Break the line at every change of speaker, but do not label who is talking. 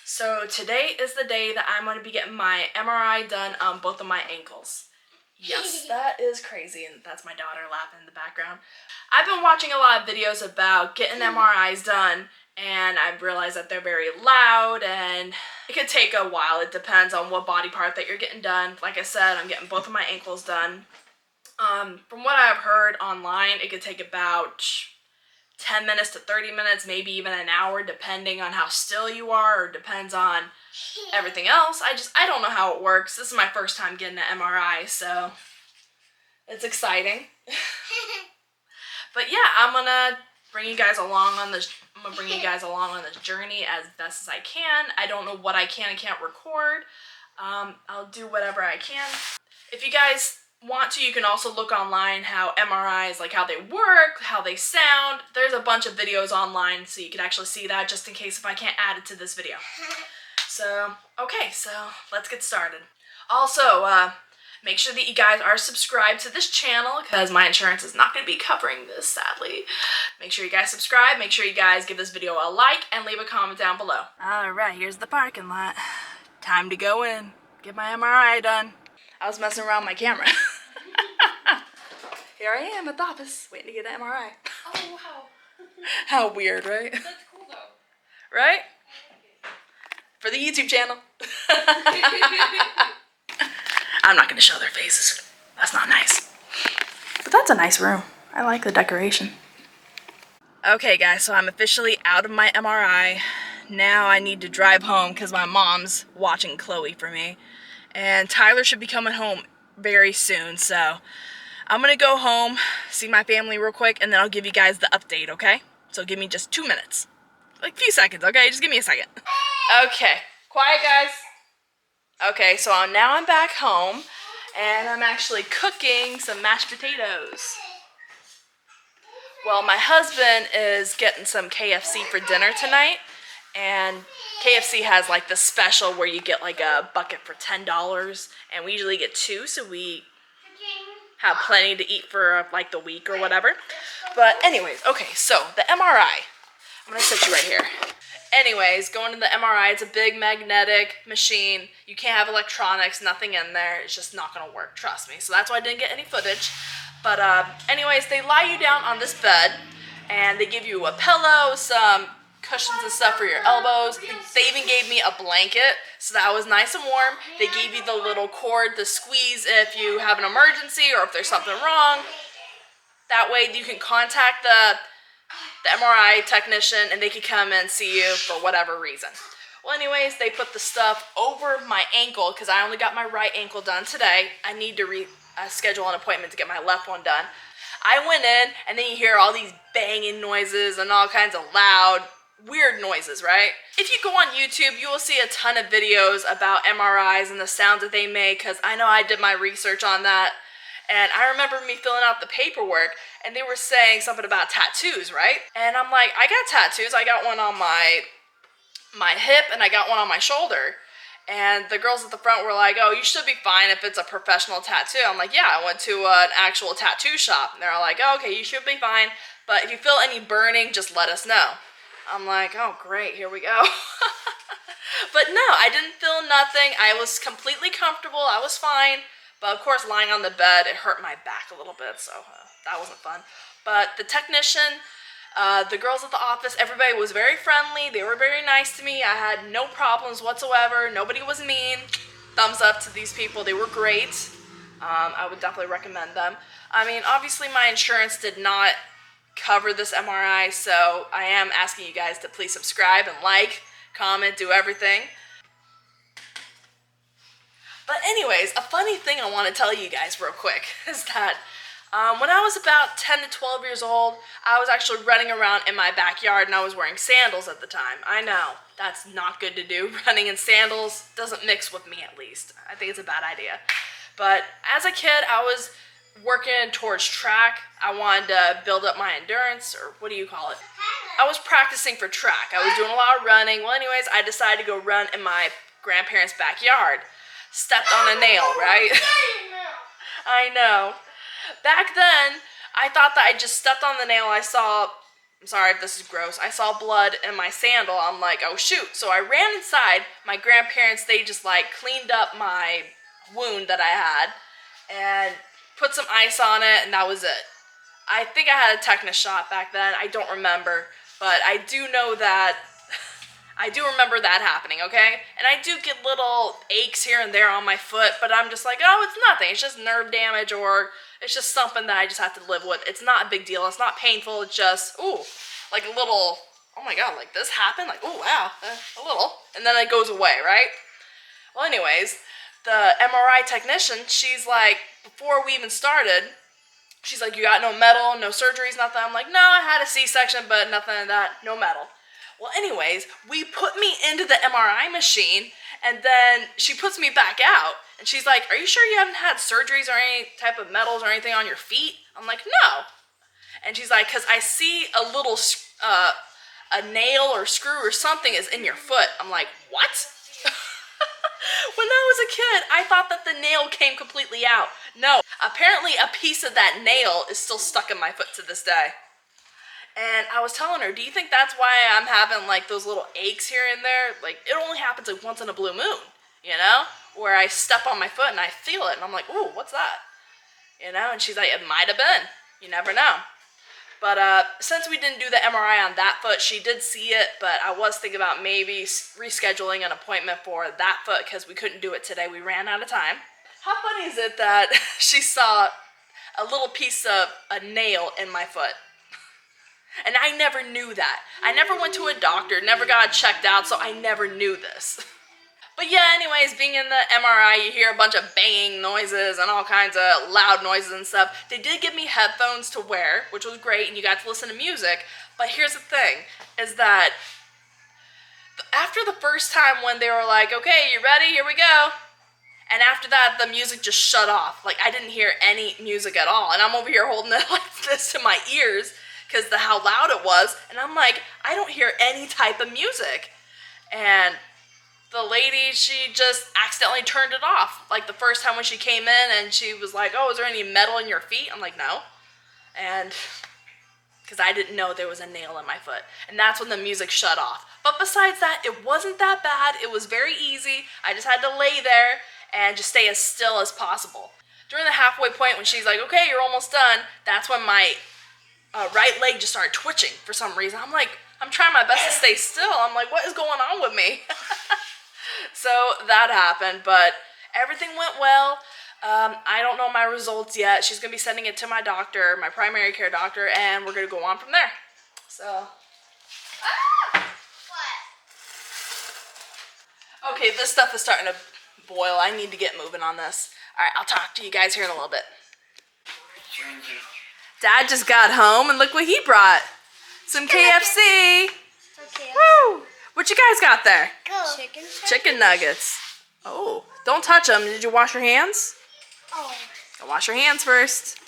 So today is the day that I'm going to be getting my MRI done on both of my ankles. Yes, that is crazy, and that's my daughter laughing in the background. I've been watching a lot of videos about getting MRIs done, and I've realized that they're very loud, and it could take a while. It depends on what body part that you're getting done. Like I said, I'm getting both of my ankles done. From what I've heard online, it could take about 10 minutes to 30 minutes, maybe even an hour, depending on how still you are, or depends on everything else. I don't know how it works. This is my first time getting an MRI, so it's exciting. But yeah, I'm gonna bring you guys along on this. Journey as best as I can. I don't know what I can and can't record. I'll do whatever I can. If you guys want to, you can also look online how MRIs, like how they work, how they sound. There's a bunch of videos online, so you can actually see that, just in case if I can't add it to this video. So, okay, so let's get started. Also, make sure that you guys are subscribed to this channel, because my insurance is not going to be covering this, sadly. Make sure you guys subscribe, make sure you guys give this video a like, and leave a comment down below. Alright, here's the parking lot. Time to go in, get my MRI done. I was messing around with my camera. Here I am at the office, waiting to get an MRI.
Oh, wow.
How weird, right?
That's cool, though.
Right? For the YouTube channel. I'm not going to show their faces. That's not nice. But that's a nice room. I like the decoration. Okay, guys, so I'm officially out of my MRI. Now I need to drive home because my mom's watching Chloe for me. And Tyler should be coming home very soon, so I'm gonna go home, see my family real quick, and then I'll give you guys the update, okay? So give me just 2 minutes. Like a few seconds, okay? Just give me a second. Okay, quiet guys. Okay, so now I'm back home, and I'm actually cooking some mashed potatoes. Well, my husband is getting some KFC for dinner tonight, and KFC has like the special where you get like a bucket for $10, and we usually get 2, so we have plenty to eat for like the week or whatever. But anyways, okay, so the MRI. I'm gonna set you right here. Anyways, going to the MRI, it's a big magnetic machine. You can't have electronics, nothing in there. It's just not gonna work, trust me. So that's why I didn't get any footage. But anyways, they lie you down on this bed, and they give you a pillow, some cushions and stuff for your elbows. They even gave me a blanket, so that was nice and warm. They gave you the little cord to squeeze if you have an emergency or if there's something wrong. That way you can contact the MRI technician, and they can come and see you for whatever reason. Well, anyways, they put the stuff over my ankle because I only got my right ankle done today. I need to schedule an appointment to get my left one done. I went in, and then you hear all these banging noises and all kinds of loud, weird noises, right? If you go on YouTube, you will see a ton of videos about MRIs and the sounds that they make, because I know I did my research on that. And I remember me filling out the paperwork, and they were saying something about tattoos, right? And I'm like, I got tattoos. I got one on my hip, and I got one on my shoulder. And the girls at the front were like, oh, you should be fine if it's a professional tattoo. I'm like, yeah, I went to an actual tattoo shop. And they're all like, oh, okay, you should be fine. But if you feel any burning, just let us know. I'm like, oh, great, here we go. But no, I didn't feel nothing. I was completely comfortable. I was fine. But of course, lying on the bed, it hurt my back a little bit, so that wasn't fun. But the technician, the girls at the office, everybody was very friendly. They were very nice to me. I had no problems whatsoever. Nobody was mean. Thumbs up to these people. They were great. I would definitely recommend them. I mean, obviously my insurance did not cover this MRI, so I am asking you guys to please subscribe and like, comment, do everything. But anyways, a funny thing I want to tell you guys real quick is that when I was about 10 to 12 years old, I was actually running around in my backyard, and I was wearing sandals at the time. I know, that's not good to do. Running in sandals doesn't mix with me, at least. I think it's a bad idea. But as a kid, I was working towards track. I wanted to build up my endurance, or what do you call it? I was practicing for track. I was doing a lot of running. Well, anyways, I decided to go run in my grandparents' backyard. Stepped on a nail, right? I know. Back then, I thought that I just stepped on the nail. I saw I'm sorry if this is gross. I saw blood in my sandal. I'm like, oh shoot. So I ran inside. My grandparents, they just like cleaned up my wound that I had and put some ice on it, and that was it. I think I had a tetanus shot back then. I don't remember, but I do know that I do remember that happening, okay? And I do get little aches here and there on my foot, but I'm just like, oh, it's nothing. It's just nerve damage, or it's just something that I just have to live with. It's not a big deal. It's not painful. It's just, ooh, like a little, oh my God, like this happened? Like, oh wow, a little. And then it goes away, right? Well, anyways, the MRI technician, she's like, before we even started, she's like, you got no metal, no surgeries, nothing. I'm like, no, I had a C-section, but nothing of that, no metal. Well, anyways, we put me into the MRI machine, and then she puts me back out, and she's like, are you sure you haven't had surgeries or any type of metals or anything on your feet? I'm like, no. And she's like, because I see a little, a nail or screw or something is in your foot. I'm like, what? When I was a kid, I thought that the nail came completely out. No, apparently a piece of that nail is still stuck in my foot to this day. And I was telling her, do you think that's why I'm having like those little aches here and there? Like, it only happens like once in a blue moon, you know? Where I step on my foot and I feel it and I'm like, ooh, what's that? You know? And she's like, it might have been. You never know. But since we didn't do the MRI on that foot, she did see it, but I was thinking about maybe rescheduling an appointment for that foot because we couldn't do it today. We ran out of time. How funny is it that she saw a little piece of a nail in my foot? And I never knew that. I never went to a doctor, never got checked out, so I never knew this. But yeah, anyways, being in the MRI, you hear a bunch of banging noises and all kinds of loud noises and stuff. They did give me headphones to wear, which was great, and you got to listen to music. But here's the thing, is that after the first time when they were like, okay, you ready? Here we go. And after that, the music just shut off. Like, I didn't hear any music at all. And I'm over here holding it like this to my ears because of how loud it was. And I'm like, I don't hear any type of music. And the lady, she just accidentally turned it off. Like the first time when she came in and she was like, oh, is there any metal in your feet? I'm like, no. And because I didn't know there was a nail in my foot. And that's when the music shut off. But besides that, it wasn't that bad. It was very easy. I just had to lay there and just stay as still as possible. During the halfway point when she's like, okay, you're almost done, that's when my right leg just started twitching for some reason. I'm like, I'm trying my best to stay still. I'm like, what is going on with me? So that happened, but everything went well. I don't know my results yet. She's going to be sending it to my doctor, my primary care doctor, and we're going to go on from there. So. Okay, this stuff is starting to boil. I need to get moving on this. All right, I'll talk to you guys here in a little bit. Dad just got home, and look what he brought. Some KFC.
Okay.
Woo! What you guys got there?
Go.
Chicken nuggets. Oh, don't touch them. Did you wash your hands?
Oh.
Go wash your hands first.